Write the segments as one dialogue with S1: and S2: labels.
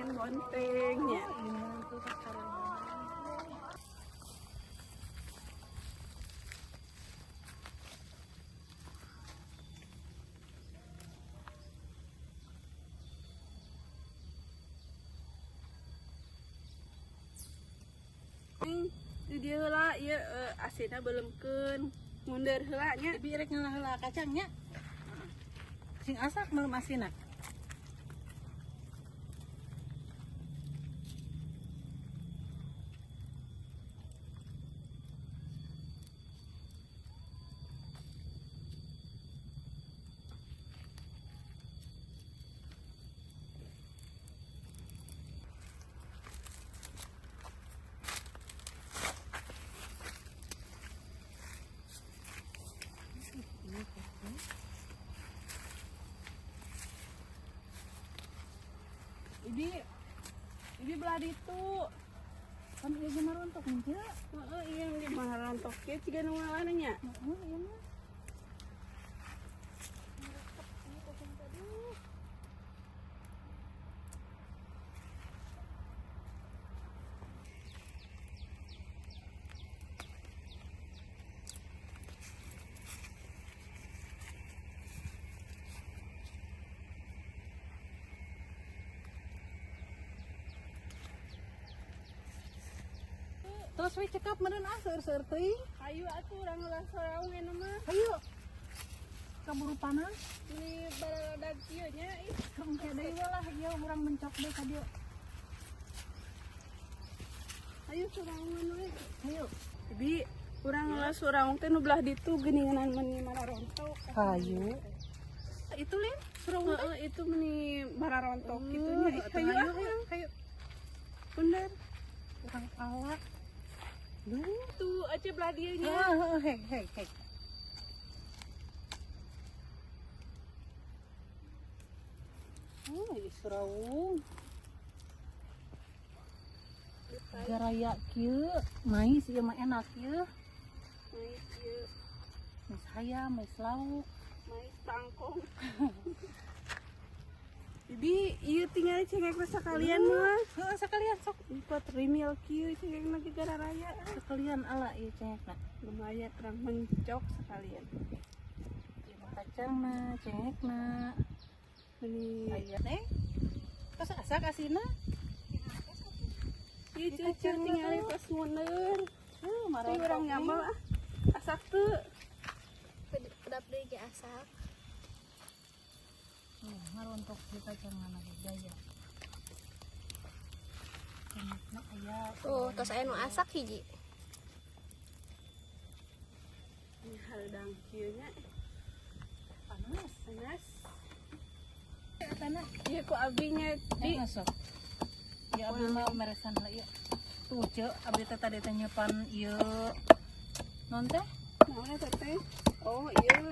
S1: panen bontengnya. Di dia heula ieu asina beuleumpkeun mundur heula nya.
S2: Tapi rek heula kacangnya. Sing asak meuleum asina.
S1: Ibi belah ditu.
S2: Kan ieu ge marontok mungkin.
S1: Heeh, iya di marontok ge ciga nu ngaranna nya.
S2: Heeh, ieu mah. Terus we cekap meureun seueur-seueur teuing.
S1: Hayu atuh urang ulah soraung ena mah.
S2: Ayo. Kaburu panas.
S1: Ini bararodag kieu nya ih.
S2: Engke deui lah ieu urang mencok deui ka dieu.
S1: Hayu soraungan we.
S2: Ayo.
S1: Ibi urang ulah soraung teh nu belah ditu geuningan meuni mararontok.
S2: Hayu. Itu Lin, soraung teh.
S1: Heeh, itu meuni mararontok kitu nya.
S2: Hayu,
S1: Hayu
S2: hayu.
S1: bener.
S2: Urang awak. Duh.
S1: Tuh aja belah dieu nya.
S2: Hei. Oh, Israung. Garaya kieu, mais ieu mah enak kieu.
S1: Mais ieu,
S2: Mais hayam, mais lauk.
S1: mais tangkong. Bibi, ieu tinggal cengek sekalian mah.
S2: Heeh, sakalian sok.
S1: Ikut rimil kieu cengek lagi gara raya.
S2: Sakalian ala ieu cengekna.
S1: Lumayan terang mencok sekalian.
S2: Ieu mah kacangna, cengekna.
S1: Ini
S2: Aya teh. Tos asak asina.
S1: ieu cucu tinggal pas muneur.
S2: Marah
S1: Tapi urang nyambel ah. Asak teu.
S3: Pedap deui ge asak.
S2: Marontok di kacangna ge gaya. Cengekna aya.
S3: Tuh, tos aya nu asak hiji.
S1: Ini haldang kieu nya.
S2: Panas.
S1: Panas.
S2: Tanah.
S1: Ieu ku abinya di
S2: Masuk. Ya abdi mah meresan lah ieu. Tuh ceuk abdi teh tadi teh nyepan ieu. Non teh?
S1: naon eta teh? Oh, ieu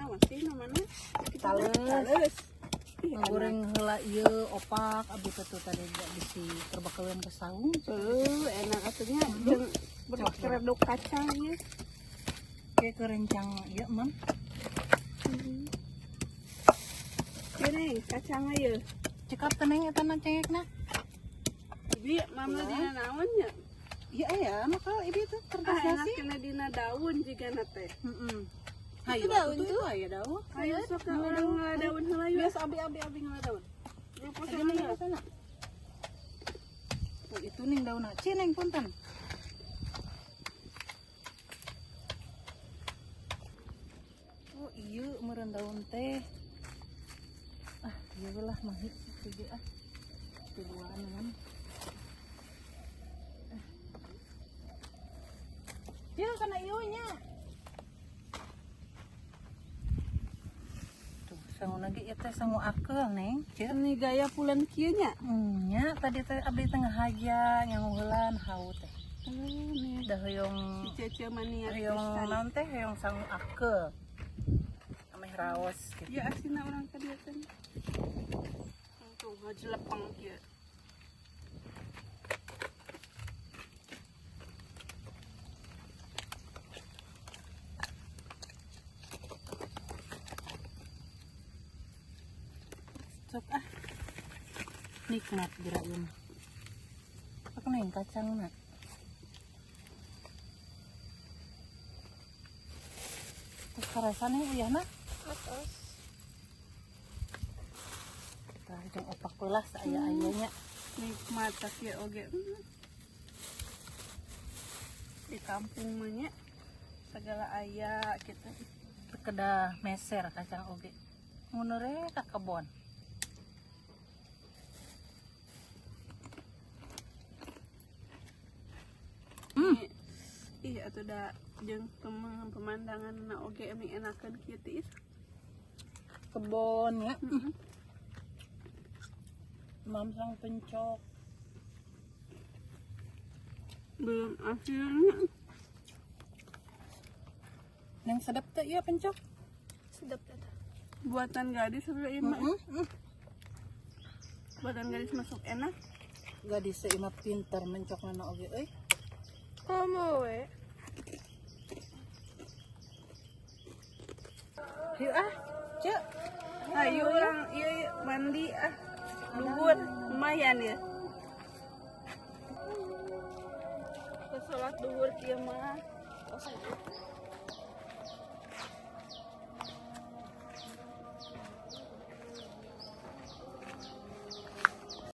S1: naon sih namana?
S2: Tales.
S1: Ih,
S2: Ngagoreng heula ieu opak abdi teh tuh tadi bisi terbakalan ke saung.
S1: Enak atunya jeung berkereduk kacang ieu.
S2: Kayak kerencang ieu mah.
S1: Kene kacang ieu.
S2: Cekap teneng eta na cengekna.
S1: Ibi mama dina naon nya?
S2: Iya aya maka ieu teh kertas
S1: Enak
S2: nasi.
S1: kena dina daun jigana teh.
S2: Heeh. Hayu
S3: daun
S2: tuh aya daun.
S1: Ayo sok ka urang ngadaun heula yuk.
S2: Biasa abi ngadaun.
S1: Lupa
S2: Ada
S1: sana
S2: nih
S1: ya.
S2: sana. Oh, itu ning daunna. Cineng punten. Oh, ieu meureun daun teh. Ah, ieu lah mahi tujuh ah. Tujuan kan. Dia kana ieu nya. Tuh, sangu lagi ieu teh sangu akel neng. Ceu.
S1: Ini gaya pulen kieu nya.
S2: Nya tadi teh abdi tengah haja nyangu heulan hau teh.
S1: Nih
S2: Da hoyong
S1: cece mania
S2: hoyong naon teh hoyong sangu akel. Ameh raos gitu.
S1: Ya asina urang ka dieu teh. Tuh ngajelepeng kieu. Sok ah.
S2: nikmat jeraun. Aku neng kacang nak. Terus karasannya uyah nak.
S3: Atas.
S2: Tah jeung opak pelas aya-ayanya.
S1: Nikmat tak ya oge. Di kampung mah nya segala aya kita.
S2: Kedah meser kacang oge. Ngunure ka kebon.
S1: Iya atuh da jeung pemandangan na oge emi enakeun kieu tiis.
S2: Kebon ya. Mamsang pencok.
S1: Belum akhirnya
S2: Neng sedap teh ieu pencok.
S3: Sedap eta.
S1: buatan gadis sudah ima. Buatan gadis masuk enak.
S2: Gadis seima pinter mencokna oge euy.
S3: Komo we.
S2: Yuk ah, Cek.
S1: Ayo orang iya mandi luhur lumayan ya. Ke sholat duhur kieu mah.